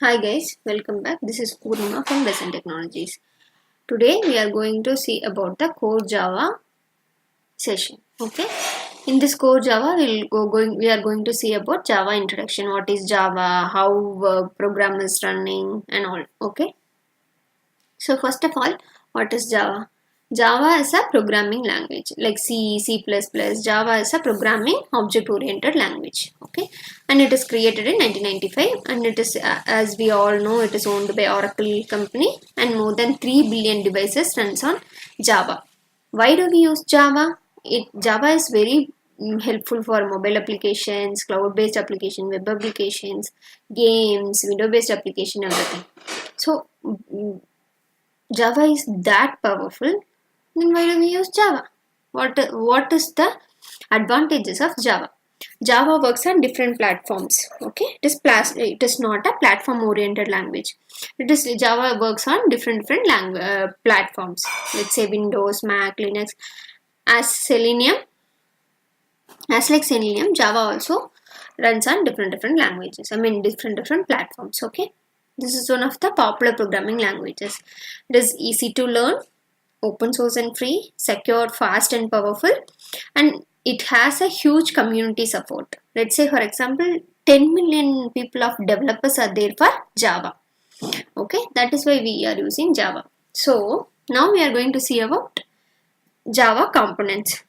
Hi guys, welcome back. This is Purnima from Lesson Technologies. Today we are going to see about the core Java session. Okay. In this core Java, we are going to see about Java introduction. What is Java? How program is running and all. Okay. So first of all, what is Java? Java is a programming language like C, C++. Java is a programming object-oriented language. Okay, and it is created in 1995, and it is, as we all know, it is owned by Oracle company, and more than 3 billion devices runs on Java. Why do we use Java? Java is very helpful for mobile applications, cloud-based application, web applications, games, window-based application, everything. So Java is that powerful, then why do we use Java? What is the advantages of Java? Java works on different platforms. Okay, it is not a platform oriented language. Java works on different platforms. Let's say Windows, Mac, Linux. As Selenium, as like Selenium, Java also runs on different languages. I mean different platforms. Okay, this is one of the popular programming languages. It is easy to learn, open source and free, secure, fast and powerful, and it has a huge community support. Let's say for example 10 million people of developers are there for Java. Okay, that is why we are using Java. So now we are going to see about Java components.